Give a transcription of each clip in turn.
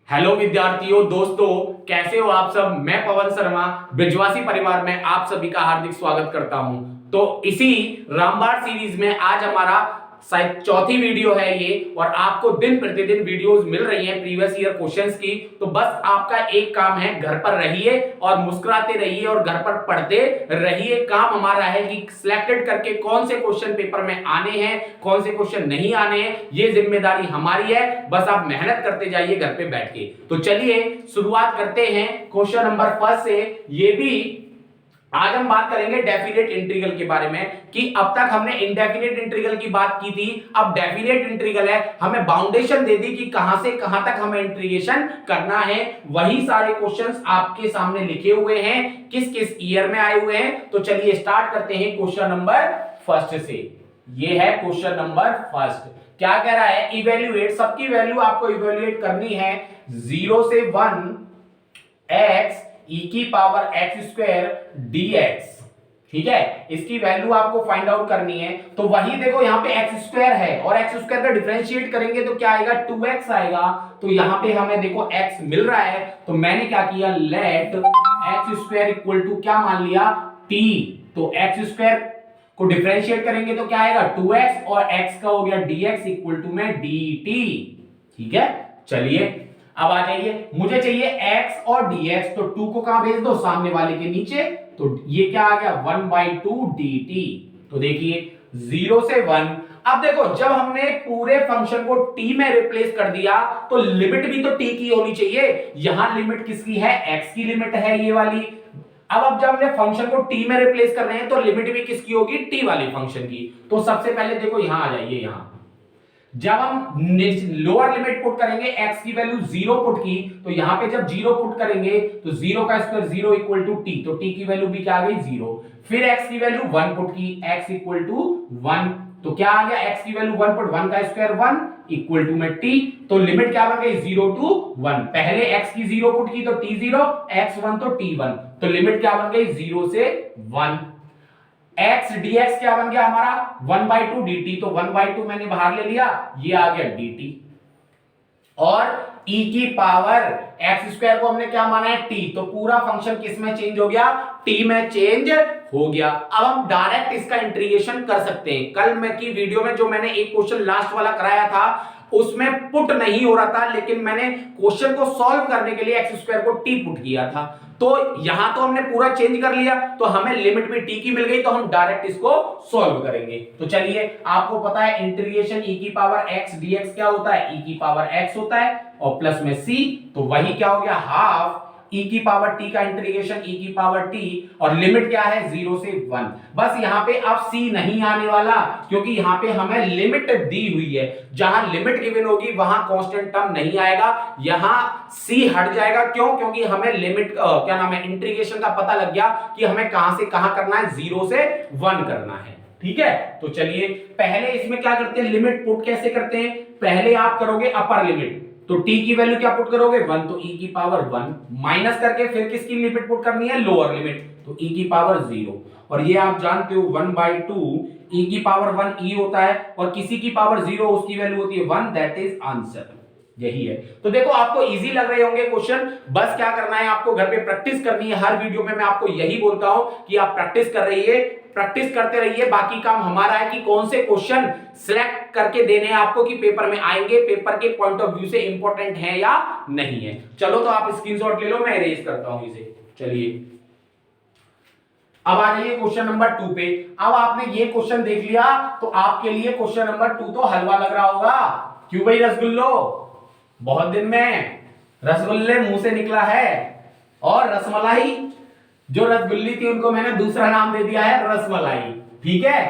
Hello विद्यार्थियों दोस्तों, कैसे हो आप सब। मैं पवन शर्मा ब्रिजवासी परिवार में आप सभी का हार्दिक स्वागत करता हूं। तो इसी रामबाण सीरीज में आज हमारा शायद चौथी वीडियो है ये, और आपको दिन प्रतिदिन वीडियोस मिल रही हैं प्रीवियस ईयर क्वेश्चंस की। तो बस आपका एक काम है, घर पर रहिए और मुस्कुराते रहिए और घर पर पढ़ते रहिए। काम हमारा है कि सिलेक्टेड करके कौन से क्वेश्चन पेपर में आने हैं, कौन से क्वेश्चन नहीं आने हैं, ये जिम्मेदारी हमारी है। बस आप मेहनत करते जाइए घर पे बैठ के। तो चलिए शुरुआत करते हैं क्वेश्चन नंबर फर्स्ट से। ये भी आज हम बात करेंगे डेफिनेट इंटीग्रल के बारे में, कि अब तक हमने इंडेफिनेट इंटीग्रल की बात की थी, अब डेफिनेट इंटीग्रल है। हमें बाउंडेशन दे दी कि कहां से कहां तक हमें इंटीग्रेशन करना है। वही सारे क्वेश्चंस आपके सामने लिखे हुए हैं, किस किस ईयर में आए हुए हैं। तो चलिए स्टार्ट करते हैं क्वेश्चन नंबर फर्स्ट से। ये है क्वेश्चन नंबर फर्स्ट। क्या कह रहा है, इवेल्युएट, सबकी वैल्यू आपको इवेल्युएट करनी है 0 से 1 x e की पावर x स्क्वायर dx। ठीक है, इसकी वैल्यू आपको फाइंड आउट करनी है। तो वही देखो, यहां पे x स्क्वायर है और x स्क्वायर का डिफरेंशिएट करेंगे तो क्या आएगा, 2x आएगा। तो यहां पे हमें देखो x मिल रहा है, तो मैंने क्या किया, let x square equal to क्या मान लिया, t। तो x स्क्वायर को डिफरेंशिएट करेंगे तो क्या आएगा, 2x, और x का हो गया dx इक्वल टू में dt। ठीक है, चलिए अब आ जाइए, मुझे चाहिए x और dx। तो 2 को कहां भेज दो, सामने वाले के नीचे। तो ये क्या आ गया, 1/2 dt। तो देखिए 0 से 1। अब देखो, जब हमने पूरे फंक्शन को t में रिप्लेस कर दिया तो लिमिट भी तो t की होनी चाहिए। यहां लिमिट किसकी है, x की लिमिट है ये वाली। अब जब हमने फंक्शन को t में रिप्लेस कर रहे हैं तो लिमिट भी किसकी होगी, t वाली फंक्शन की। तो सबसे पहले देखो यहां आ जाइए, यहां जब हम लोअर लिमिट पुट करेंगे, x की वैल्यू 0 पुट की, तो यहां पे जब 0 पुट करेंगे तो 0 का स्क्वायर 0 इक्वल टू t। तो t की वैल्यू भी क्या आ गई, 0। फिर x की वैल्यू 1 पुट की, x इक्वल टू 1। तो क्या आ गया, x की वैल्यू 1 पुट, 1 का स्क्वायर 1 इक्वल टू में t। तो लिमिट क्या बन गई, 0 टू 1। पहले x की 0 पुट की तो t 0, x 1 तो t 1। तो लिमिट क्या बन गई, 0 से 1। x dx क्या बन गया हमारा, 1/2 dt। तो 1/2 मैंने बाहर ले लिया, ये आ गया dt। और e की पावर x स्क्वायर को हमने क्या माना है, t। तो पूरा फंक्शन किस में चेंज हो गया, t में चेंज हो गया। अब हम डायरेक्ट इसका इंटीग्रेशन कर सकते हैं। कल मैं की वीडियो में जो मैंने एक क्वेश्चन लास्ट वाला कराया था उसमें पुट नहीं हो रहा था, लेकिन मैंने क्वेश्चन को सॉल्व करने के लिए x स्क्वायर को t पुट किया था। तो यहां तो हमने पूरा चेंज कर लिया, तो हमें लिमिट भी t की मिल गई, तो हम डायरेक्ट इसको सॉल्व करेंगे। तो चलिए, आपको पता है इंटीग्रेशन e की पावर x dx क्या होता है, e की पावर x होता है और प्लस में c। तो वही क्या हो गया, हाफ e की पावर t का इंटीग्रेशन e की पावर t, और लिमिट क्या है, 0 से 1। बस यहां पे अब c नहीं आने वाला, क्योंकि यहां पे हमें लिमिट दी हुई है। जहां लिमिट गिवन होगी वहां कांस्टेंट टर्म नहीं आएगा, यहां c हट जाएगा। क्यों, क्योंकि हमें लिमिट क्या नाम है, इंटीग्रेशन का पता लग गया कि हमें कहां से कहां करना है, 0 से 1 करना है। ठीक है, तो चलिए पहले इसमें क्या करते हैं, लिमिट पुट कैसे करते हैं। पहले आप करोगे अपर लिमिट, तो t की वैल्यू क्या पुट करोगे, 1। तो e की पावर 1 माइनस करके फिर किसकी लिमिट पुट करनी है, लोअर लिमिट। तो e की पावर 0। और ये आप जानते हो 1/2 e की पावर 1 e होता है, और किसी की पावर 0 उसकी वैल्यू होती है 1। दैट इज आंसर, यही है। तो देखो आपको इजी लग रहे होंगे क्वेश्चन। बस क्या करना है, आपको घर पे प्रैक्टिस करनी है। हर वीडियो में मैं आपको यही बोलता हूं कि आप प्रैक्टिस कर रहिए, प्रैक्टिस करते रहिए। बाकी काम हमारा है कि कौन से क्वेश्चन सिलेक्ट करके देने हैं आपको, कि पेपर में आएंगे, पेपर के पॉइंट ऑफ व्यू से इंपॉर्टेंट है या नहीं है। चलो तो आप स्क्रीनशॉट ले लो, मैं इरेज करता हूं इसे। चलिए अब आ जाइए क्वेश्चन नंबर 2 पे। अब आपने ये क्वेश्चन देख लिया तो आपके लिए क्वेश्चन नंबर 2 तो हलवा लग रहा होगा। क्यों भाई रसगुल्लो, बहुत दिन में रसगुल्ले मुंह से निकला है। और रसमलाई, जो रसगुल्ली थी उनको मैंने दूसरा नाम दे दिया है रसमलाई। ठीक है,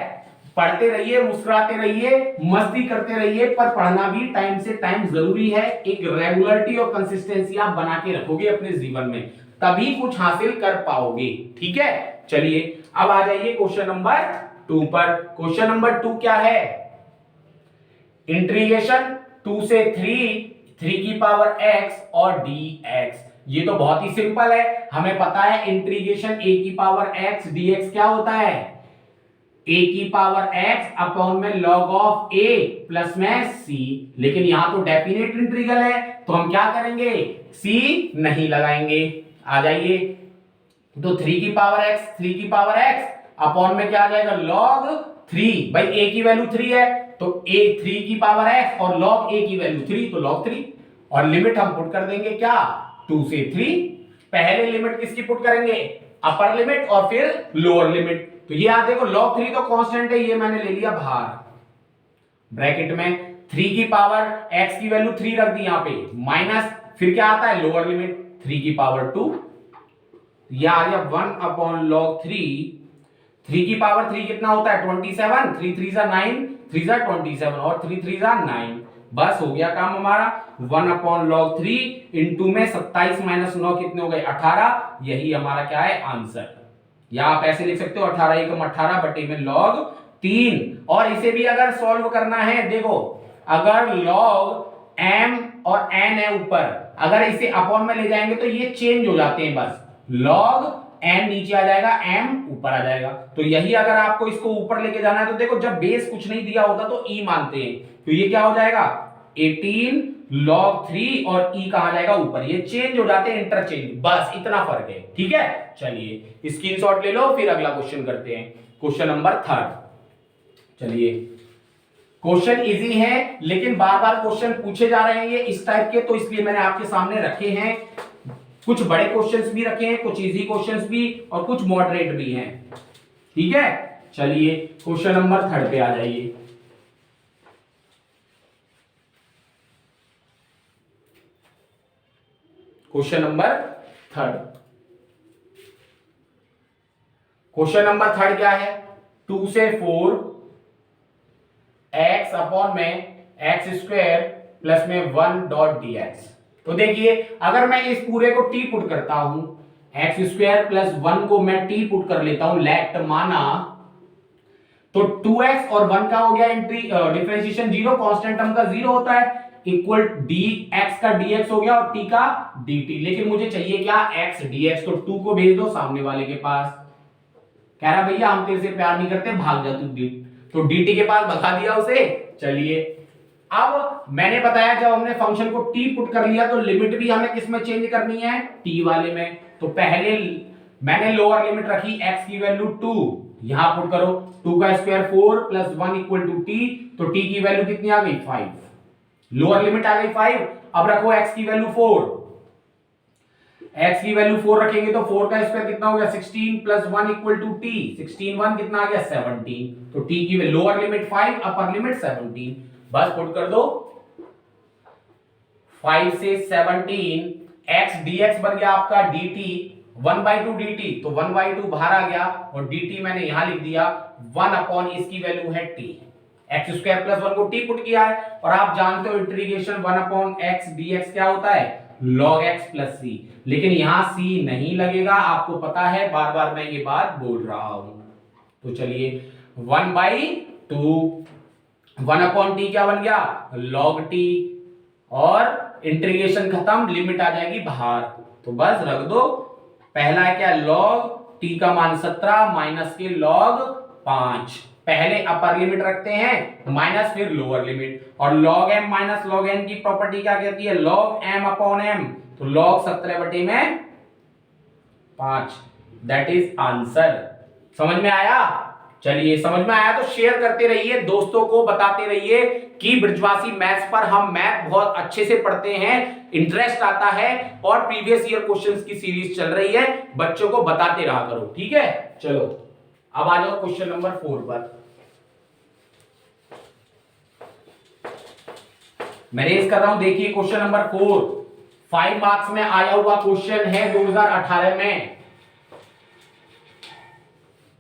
पढ़ते रहिए, मुस्कुराते रहिए, मस्ती करते रहिए, पर पढ़ना भी टाइम से टाइम जरूरी है। एक रेगुलरिटी और कंसिस्टेंसी आप बना के रखोगे अपने जीवन में, तभी कुछ हासिल कर पाओगे। ठीक है, चलिए अब आ जाइए क्वेश्चन नंबर 2 पर। क्वेश्चन नंबर 2 क्या है, इंटीग्रेशन 2 से 3 की पावर x और dx। ये तो बहुत ही सिंपल है, हमें पता है इंटीग्रेशन a की पावर x dx क्या होता है, ए की पावर एक्स अपॉन में log ऑफ ए प्लस में सी। लेकिन यहां तो डेफिनेट इंटीग्रल है, तो हम क्या करेंगे, सी नहीं लगाएंगे। आ जाइए, तो 3 की पावर एक्स अपॉन में क्या आ जाएगा, log 3। भाई ए की वैल्यू 3 है, तो ए 3 की पावर एक्स और log ए की वैल्यू 3, तो log 3। और लिमिट हम पुट कर देंगे क्या, 2 से 3। पहले लिमिट किसकी पुट करेंगे, अपर लिमिट और फिर लोअर लिमिट। तो ये आप देखो log 3 तो कांस्टेंट है, ये मैंने ले लिया बाहर ब्रैकेट में। 3 की पावर x की वैल्यू 3 रख दी यहां पे, माइनस फिर क्या आता है लोअर लिमिट 3 की पावर 2, यह आ गया 1 अपॉन log 3। 3 की पावर 3 कितना होता है 27, 3 3 जा 9, 3 जा 27 और 3 3 जा 9। बस हो गया काम हमारा। 1 अपॉन log 3 इंटू में 27 माइनस 9 कितने हो गए 18। यही हमारा क्या है आंसर। या आप ऐसे लिख सकते हो 18 एकम 18 बटे में log 3। और इसे भी अगर सॉल्व करना है, देखो अगर log m और n है ऊपर, अगर इसे अपॉन में ले जाएंगे तो ये चेंज हो जाते हैं। बस log n नीचे आ जाएगा, m ऊपर आ जाएगा। तो यही अगर आपको इसको ऊपर लेके जाना है तो देखो जब बेस कुछ नहीं दिया होता तो e मानते हैं, तो ये क्या हो जाएगा 18 log 3 और e कहां जाएगा ऊपर, ये चेंज हो जाते हैं इंटरचेंज। बस इतना फर्क है, ठीक है। चलिए स्क्रीनशॉट ले लो, फिर अगला क्वेश्चन करते हैं, क्वेश्चन नंबर 3। चलिए क्वेश्चन इजी है, लेकिन बार बार क्वेश्चन पूछे जा रहे हैं ये इस टाइप के, तो इसलिए मैंने आपके सामने रखे हैं। कुछ बड़े क्वेश्चंस भी रखे हैं, कुछ इजी क्वेश्चंस भी और कुछ मॉडरेट भी हैं, ठीक है। चलिए क्वेश्चन नंबर 3 पे आ जाइए। क्वेश्चन नंबर 3, क्वेश्चन नंबर 3 क्या है, 2 से 4 x अपॉन में एक्स स्क्वायर प्लस में 1 डॉट dx। तो देखिए अगर मैं इस पूरे को t पुट करता हूं, एक्स स्क्वायर प्लस 1 को मैं t पुट कर लेता हूं, लेट माना, तो 2x और 1 का हो गया डिफरेंशिएशन 0, कांस्टेंट टर्म का 0 होता है, इक्वल dx का dx हो गया और t का dt। लेकिन मुझे चाहिए क्या, x dx, तो 2 को भेज दो सामने वाले के पास। कह रहा भैया हम तेरे से प्यार नहीं करते, भाग जा तू, तो dt के पास भगा दिया उसे। चलिए अब मैंने बताया जब हमने फंक्शन को t पुट कर लिया तो लिमिट भी हमें किस में चेंज करनी है, t वाले में। तो पहले मैंने लोअर लिमिट रखी x की वैल्यू 2, यहां पुट करो 2 का square 4 plus 1 equal to t, तो t की वैल्यू कितनी आ गई 5, लोअर लिमिट आ गई 5। अब रखो x की वैल्यू 4, x की वैल्यू 4 रखेंगे तो 4 का स्क्वायर कितना हो गया 16 प्लस 1 इक्वल टू t, 16 1 कितना आ गया 17। तो t की लोअर लिमिट 5 अपर लिमिट 17, बस पुट कर दो 5 से 17, x dx बन गया आपका dt 1/2 dt, तो 1/2 बाहर आ गया और dt मैंने यहां लिख दिया 1 अपॉन इसकी वैल्यू है t, एक्स स्क्वायर प्लस 1 को t पुट किया है और आप जानते हो इंटीग्रेशन 1 अपॉन x dx क्या होता है log x प्लस c। लेकिन यहां c नहीं लगेगा, आपको पता है, बार बार मैं ये बात बोल रहा हूं। तो चलिए 1/2 1 अपॉन टी क्या बन गया log t, और इंटीग्रेशन खत्म, लिमिट आ जाएगी बाहर। तो बस रख दो, पहला है क्या log t का मान 17 माइनस के log 5, पहले अपर लिमिट रखते हैं माइनस फिर लोअर लिमिट, और log m minus log n की प्रॉपर्टी क्या कहती है log m अपॉन m, तो log 17 बटे में 5, दैट इज आंसर। समझ में आया? चलिए समझ में आया तो शेयर करते रहिए, दोस्तों को बताते रहिए कि ब्रिजवासी मैथ्स पर हम मैथ बहुत अच्छे से पढ़ते हैं, इंटरेस्ट आता है और प्रीवियस ईयर क्वेश्चंस की सीरीज चल रही है, बच्चों को बताते रहा करो, ठीक है। चलो अब आ जाओ क्वेश्चन नंबर 4 पर। मैं रेज कर रहा हूं, देखिए क्वेश्चन नंबर 4 5 मार्क्स में आया हुआ क्वेश्चन है 2018 में।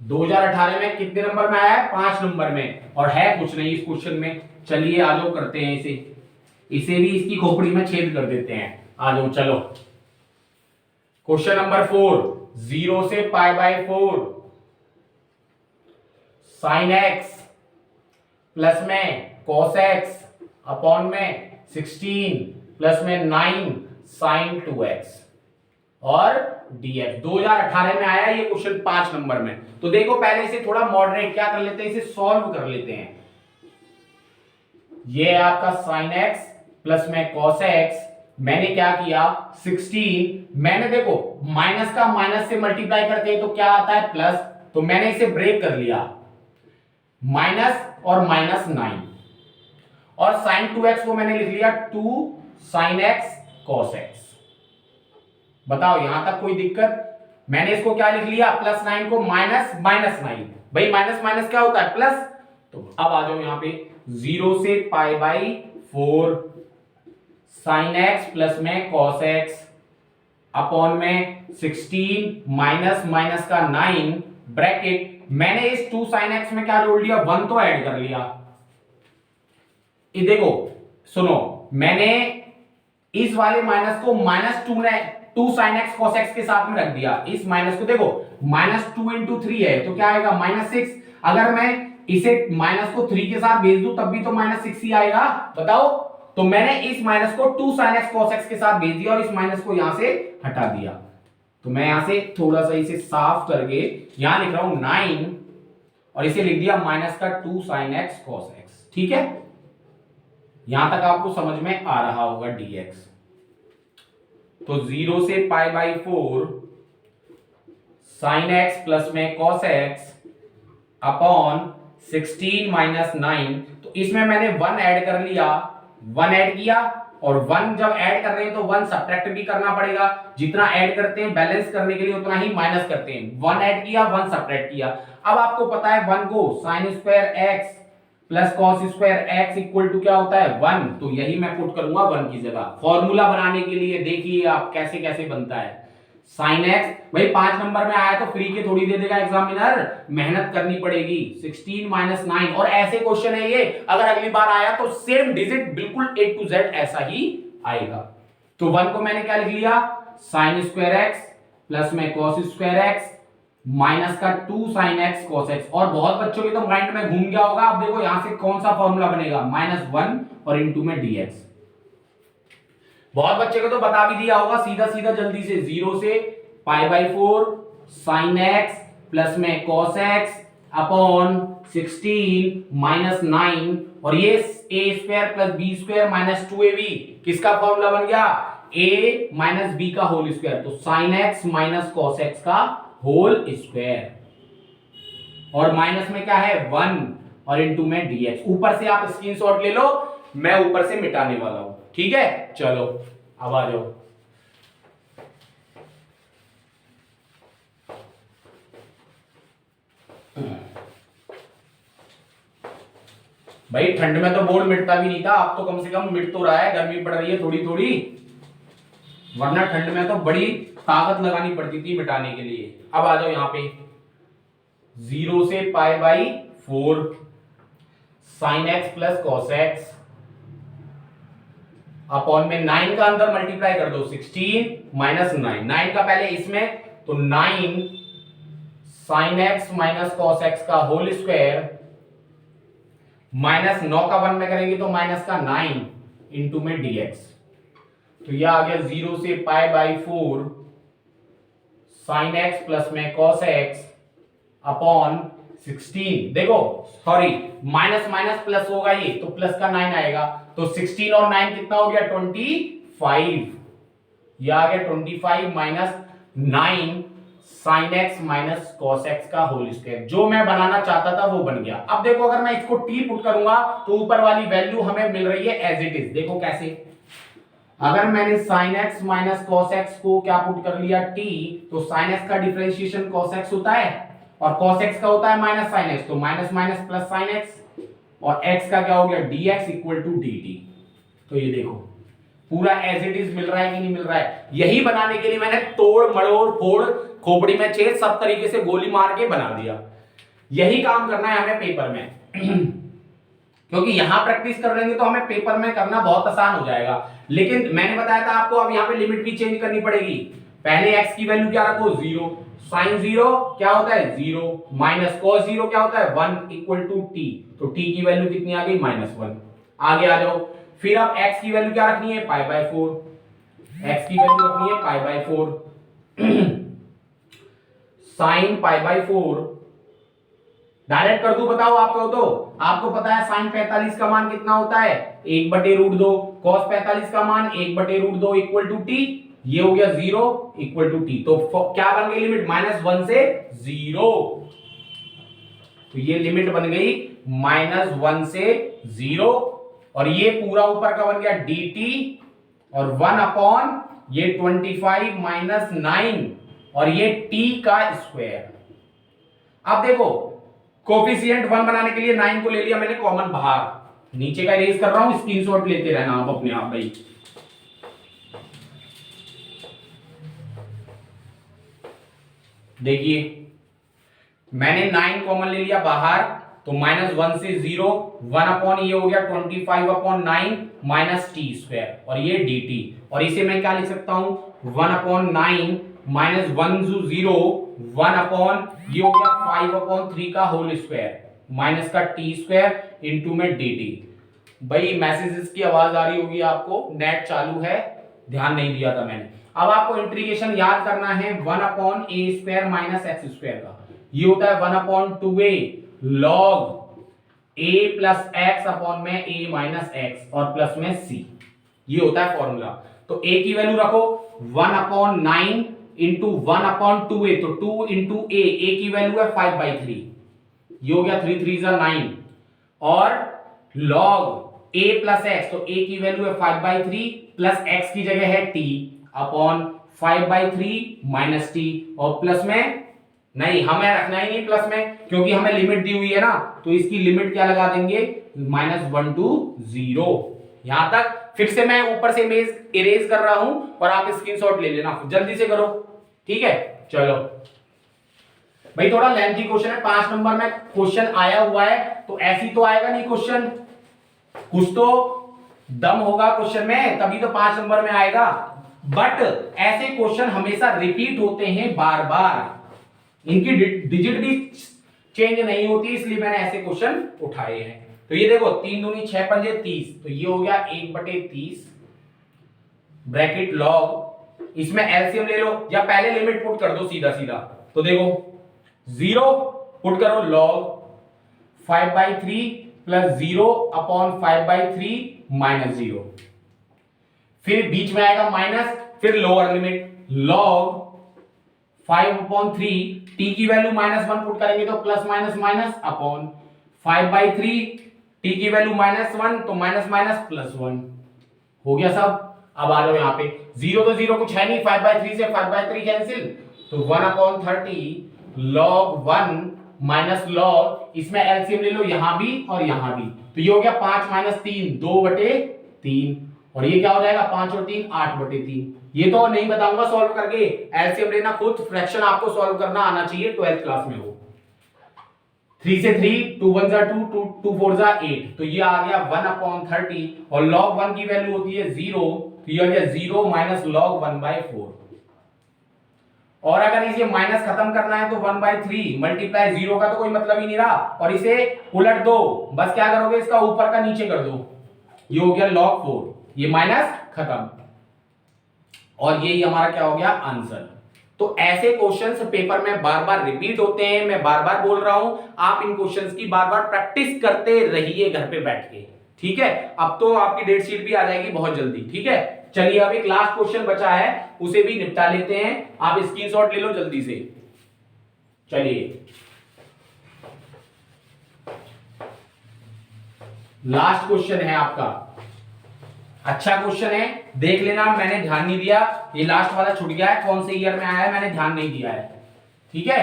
2018 में कितने नंबर में आया है 5 नंबर में, और है कुछ नहीं इस क्वेश्चन में। चलिए आ जाओ करते हैं इसे भी इसकी खोपड़ी में छेद कर देते हैं। आ जाओ चलो क्वेश्चन नंबर 4, 0 से π/4 sin x प्लस में cos x अपॉन में 16 प्लस में 9 sin 2x। और dx। 2018 में आया ये क्वेश्चन 5 नंबर में। तो देखो पहले इसे थोड़ा मॉडरेट क्या कर लेते हैं, इसे सॉल्व कर लेते हैं। ये आपका sin x प्लस में cos x, मैंने क्या किया 16, मैंने देखो माइनस का माइनस से मल्टीप्लाई करते हैं तो क्या आता है प्लस, तो मैंने इसे ब्रेक कर लिया, माइनस और माइनस 9, और sin 2x को मैंने लिख लिया 2 sin x cos x। बताओ यहां तक कोई दिक्कत? मैंने इसको क्या लिख लिया, प्लस 9 को माइनस माइनस 9, भाई माइनस माइनस क्या होता है प्लस। तो अब आ जाओ यहां पे 0 से pi by 4 sin x plus में cos x अपॉन में 16 माइनस माइनस का 9 ब्रैकेट, मैंने इस 2 sin x में क्या जोड़ लिया, 1 तो ऐड कर लिया। ये देखो सुनो, मैंने इस वाले माइनस को minus 2 sin x cos x के साथ में रख दिया, इस माइनस को देखो माइनस 2 इंटू 3 है तो क्या आएगा माइनस 6, अगर मैं इसे माइनस को 3 के साथ भेज दूं तब भी तो माइनस 6 ही आएगा, बताओ। तो मैंने इस माइनस को 2 sin x cos x के साथ भेज दिया और इस माइनस को यहां से हटा दिया। तो मैं यहां से थोड़ा सा इसे साफ करके यहां लिख रहा हूं 9 और इसे लिख दिया माइनस का 2 sin x cos x, ठीक है। यहां तक आपको समझ में आ रहा होगा dx। तो 0 से pi by 4 sin x plus में cos x अपॉन 16 माइनस 9, तो इसमें मैंने 1 ऐड कर लिया, 1 ऐड किया, और 1 जब ऐड कर रहे हैं तो 1 सब्ट्रैक्ट भी करना पड़ेगा, जितना ऐड करते हैं बैलेंस करने के लिए उतना ही माइनस करते हैं। 1 ऐड किया 1 सब्ट्रैक्ट किया। अब आपको पता है 1 को sin square x plus cos square x equal to क्या होता है 1, तो यही मैं पुट करूंगा 1 की जगह। फॉर्मूला बनाने के लिए देखिए आप कैसे कैसे बनता है sin x, भाई 5 नंबर में आया तो फ्री के थोड़ी दे देगा एग्जामिनर, मेहनत करनी पड़ेगी। 16 माइनस 9, और ऐसे क्वेश्चन है ये, अगर अगली बार आया तो सेम डिजिट बिल्कुल A to Z ऐसा ही आएगा। तो 1 को मैंने क्या लिख लिया sin स्क्वायर x प्लस में cos स्क्वायर x माइनस का 2 sin x cos x, और बहुत बच्चों के तो माइंड में घूम गया होगा। अब देखो यहां से कौन सा फॉर्मूला बनेगा -1 और इनटू में dx। बहुत बच्चे को तो बता भी दिया होगा सीधा सीधा जल्दी से, 0 से pi by 4 sin x plus में cos x अपॉन 16 माइनस 9, और ये a square plus b square minus 2ab किसका फॉर्मूला बन गया, a माइनस b का होल स्क्वायर, तो sin x minus cos x का होल स्क्वायर, और माइनस में क्या है 1 और इनटू में dx। ऊपर से आप स्क्रीनशॉट ले लो, मैं ऊपर से मिटाने वाला हूं, ठीक है। चलो अब आ जाओ, भाई ठंड में तो बोर्ड मिटता भी नहीं था, अब तो कम से कम मिट तो रहा है, गर्मी पड़ रही है थोड़ी थोड़ी, वरना ठंड में तो बड़ी ताकत लगानी पड़ती थी मिटाने के लिए। अब आ जाओ यहां पे 0 से pi by 4 sin x plus cos x upon में 9 का अंदर मल्टीप्लाई कर दो, 16 माइनस 9, 9 का पहले इसमें, तो 9 sin x minus cos x का होल स्क्वायर माइनस 9 का 1 में करेंगे तो माइनस का 9 इंटू में dx। तो यह आ गया 0 से pi by 4 sin x plus में cos x अपॉन 16, देखो सॉरी माइनस माइनस प्लस होगा ये, तो प्लस का 9 आएगा, तो 16 और 9 कितना हो गया 25, यह आ गया 25 minus 9 sin x minus cos x का होल स्क्वायर। जो मैं बनाना चाहता था वो बन गया। अब देखो अगर मैं इसको t पुट करूंगा तो ऊपर वाली वैल्यू हमें मिल रही है एज इट इज, देखो कैसे, अगर मैंने sin x minus cos x को क्या पुट कर लिया t, तो sin x का डिफरेंशिएशन cos x होता है और cos x का होता है माइनस sin x, तो minus minus plus sin x, और x का क्या हो गया dx इक्वल टू dt। तो ये देखो पूरा एज इट इज मिल रहा है कि नहीं मिल रहा है। यही बनाने के लिए मैंने तोड़ मड़ोड़ फोड़ खोपड़ी में छेद सब तरीके से गोली मार के बना दिया। यही काम करना है हमें पेपर में क्योंकि यहां प्रैक्टिस कर लेंगे तो हमें पेपर में करना बहुत आसान हो जाएगा। लेकिन मैंने बताया था आपको अब यहाँ पे लिमिट भी चेंज करनी पड़ेगी। पहले x की वैल्यू क्या रखो 0, sin 0 क्या होता है 0, माइनस cos 0 क्या होता है 1 इक्वल टू t, तो t की वैल्यू कितनी आ गई -1। आगे आ जाओ, फिर अब x की वैल्यू क्या रखनी है पाई बाई 4, x की वैल्यू रखनी है pi by 4, sine pi by 4 direct कर दूं, बताओ आप कहो तो। आपको पता है साइन 45 का मान कितना होता है, 1/√2। कॉस 45 का मान 1/√2 इक्वल टू टी। ये हो गया 0 इक्वल टू टी। तो क्या बन गई लिमिट, -1 से 0। तो ये लिमिट बन गई -1 से 0। और ये पूरा ऊपर का बन गया dt और 1 अपॉन ये 25 माइनस 9 और ये t का स्क्वायर। अब देखो कोफिशिएंट 1 बनाने के लिए 9 को ले लिया मैंने कॉमन बाहर, नीचे का इरेज कर रहा हूं, स्क्रीनशॉट लेते रहना आप अपने आप भाई। देखिए मैंने 9 कॉमन ले लिया बाहर, तो -1 से 0, 1 अपॉन ये हो गया 25 अपॉन 9 माइनस टी स्क्वायर और ये dt। और इसे मैं क्या लिख सकता हूं, 1 अपॉन 9 माइनस 1 जो 0, 1 अपॉन ये हो गया 5 अपॉन 3 का होल स्क्वायर माइनस का टी स्क्वायर इंटू में dt। भाई मैसेजेस की आवाज आ रही होगी आपको, नेट चालू है, ध्यान नहीं दिया था मैंने। अब आपको इंटीग्रेशन याद करना है 1 अपॉन ए स्क्वायर माइनस एक्स स्क्वायर का। ये होता है 1 upon 2a log a plus x upon में a माइनस एक्स और प्लस में c। ये होता है फॉर्मूला। तो a की वैल्यू रखो 1 अपॉन 9 इंटू 1 अपॉन 2a, तो 2 इंटू a की वैल्यू है 5/3, ये हो गया 3 3 9 और लॉग a प्लस एक्स, तो a की वैल्यू है 5/3 प्लस x की जगह है t अपॉन 5/3 माइनस टी और प्लस में नहीं, हमें रखना ही नहीं प्लस में क्योंकि हमें लिमिट दी हुई है ना, तो इसकी लिमिट क्या लगा देंगे, -1 to 0। यहां तक फिर से मैं ऊपर से इरेज कर रहा हूं और आप स्क्रीनशॉट ले लेना, जल्दी से करो, ठीक है। चलो भाई थोड़ा लेंथी क्वेश्चन है, 5 नंबर में क्वेश्चन आया हुआ है, तो ऐसी तो आएगा नहीं क्वेश्चन, कुछ तो दम होगा क्वेश्चन में, तभी तो 5 नंबर में आएगा। बट ऐसे क्वेश्चन हमेशा रिपीट होते हैं बार बार, इनकी डिजिट भी चेंज नहीं होती, इसलिए मैंने ऐसे क्वेश्चन उठाए हैं। तो ये देखो 3 दूनी 6 पंजे 30, तो ये हो गया 1/30 ब्रैकेट लॉग, इसमें एलसीएम ले लो या पहले लिमिट पुट कर दो सीधा सीधा। तो देखो 0 पुट करो लॉग 5/3 प्लस 0 अपॉन 5/3 माइनस 0, फिर बीच में आएगा माइनस, फिर लोअर लिमिट लॉग 5/3 t की वैल्यू -1 पुट करेंगे तो plus minus minus upon 5/3 t की वैल्यू -1 तो माइनस माइनस प्लस 1 हो गया सब। अब आ जाओ यहाँ पे 0 तो 0 कुछ है नहीं, 5/3 से 5/3 कैंसिल, तो 1/30 log 1 माइनस लॉग, इसमें एलसीएम ले लो यहां भी और यहां भी, तो ये हो गया 5 माइनस 3 2/3 और ये क्या हो जाएगा 5 और 3 8/3। ये तो नहीं बताऊंगा सॉल्व करके, एलसीएम लेना खुद, फ्रैक्शन आपको सॉल्व करना आना चाहिए, 12th क्लास में हो। 3 से 3 2 1 जा 2 2 4 जा 8, तो ये आ गया 1/30 और log 1 की वैल्यू होती है 0, तो ये आ गया 0 माइनस log 1/4। और अगर इसे माइनस खत्म करना है तो 1/3 मल्टीप्लाई 0 का तो कोई मतलब ही नहीं रहा, और इसे उलट दो, बस क्या करोगे इसका ऊपर का नीचे कर दो, ये हो गया log 4, ये माइनस खत्म, और यही हमारा क्या हो गया आंसर। तो ऐसे क्वेश्चंस पेपर में बार बार रिपीट होते हैं, मैं बार बार बोल रहा हूं, आप इन क्वेश्चंस की बार बार प्रैक्टिस करते रहिए घर पे बैठ के, ठीक है। अब तो आपकी डेट शीट भी आ जाएगी बहुत जल्दी, ठीक है। चलिए अब एक लास्ट क्वेश्चन बचा है, उसे भी निपटा लेते हैं, आप स्क्रीनशॉट ले लो जल्दी से। चलिए लास्ट क्वेश्चन है आपका, अच्छा क्वेश्चन है, देख लेना, मैंने ध्यान नहीं दिया, ये लास्ट वाला छूट गया है, कौन से ईयर में आया है मैंने ध्यान नहीं दिया है, ठीक है,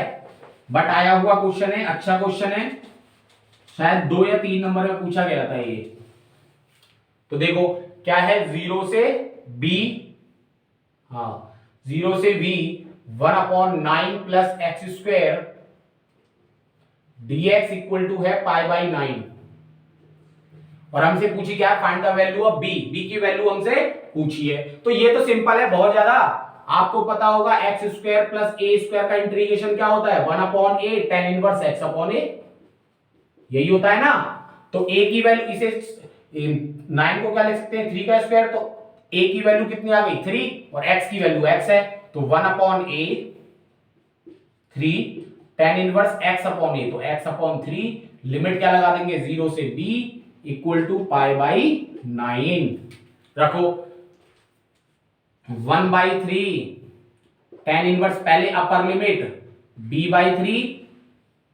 बट आया हुआ क्वेश्चन है, अच्छा क्वेश्चन है, शायद 2 या 3 नंबर में पूछा गया था ये। तो देखो क्या है, 0 से b, हाँ 0 से b 1/9 plus x square dx equal to है π/9, और हमसे पूछी क्या है, find the value of b, b की वैल्यू हमसे पूछी है। तो ये तो सिंपल है बहुत ज्यादा, आपको पता होगा एक्स स्क्वायर प्लस ए स्क्वायर का इंटीग्रेशन क्या होता है, 1/a tan inverse x upon a, यही होता है ना। तो a की वैल्यू, इसे 9 को क्या लिख सकते हैं 3 का स्क्वायर, तो a की वैल्यू कितनी आ गई 3 और x की वैल्यू x है, तो 1/a 3 tan inverse x upon a, तो x अपॉन 3, लिमिट क्या लगा देंगे 0 से b इक्वल टू π/9 रखो। 1/3 tan इनवर्स पहले upper limit b/3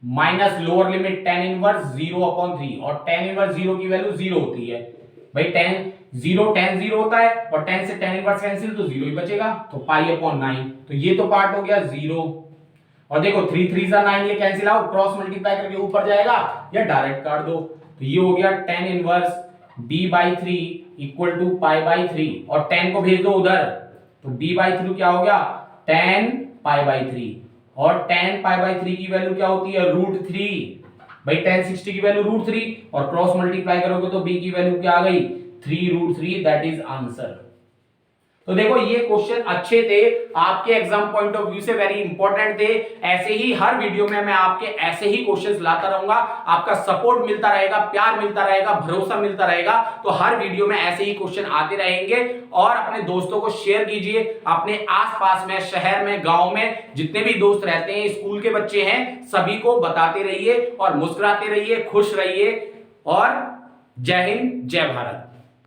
minus lower limit tan inverse 0/3, और tan इनवर्स 0 की वैल्यू 0 होती है भाई, tan 0 होता है और tan से tan इनवर्स कैंसिल तो 0 ही बचेगा, तो π/9। तो ये तो पार्ट हो गया 0, और देखो 3 3 9, ये कैंसिल आउट, क्रॉस मल्टीप्लाई करके ऊपर जाएगा या डायरेक्ट काट दो, तो ये हो गया tan inverse b/3 equal to π/3, और tan को भेज दो उधर, तो b/3 क्या हो गया tan π/3, और tan π/3 की वैल्यू क्या होती है √3 भाई, tan 60 की वैल्यू √3, और क्रॉस मल्टीप्लाई करोगे तो b की वैल्यू क्या आ गई 3√3, दैट इज आंसर। तो देखो ये क्वेश्चन अच्छे थे, आपके एग्जाम पॉइंट ऑफ व्यू से वेरी इंपॉर्टेंट थे। ऐसे ही हर वीडियो में मैं आपके ऐसे ही क्वेश्चंस लाता रहूंगा, आपका सपोर्ट मिलता रहेगा, प्यार मिलता रहेगा, भरोसा मिलता रहेगा, तो हर वीडियो में ऐसे ही क्वेश्चन आते रहेंगे। और अपने दोस्तों को शेयर कीजिए, अपने आसपास में, शहर में, गांव में जितने भी दोस्त रहते हैं, स्कूल के बच्चे हैं, सभी को बताते रहिए और मुस्कुराते रहिए, खुश रहिए, और जय हिंद, जय भारत।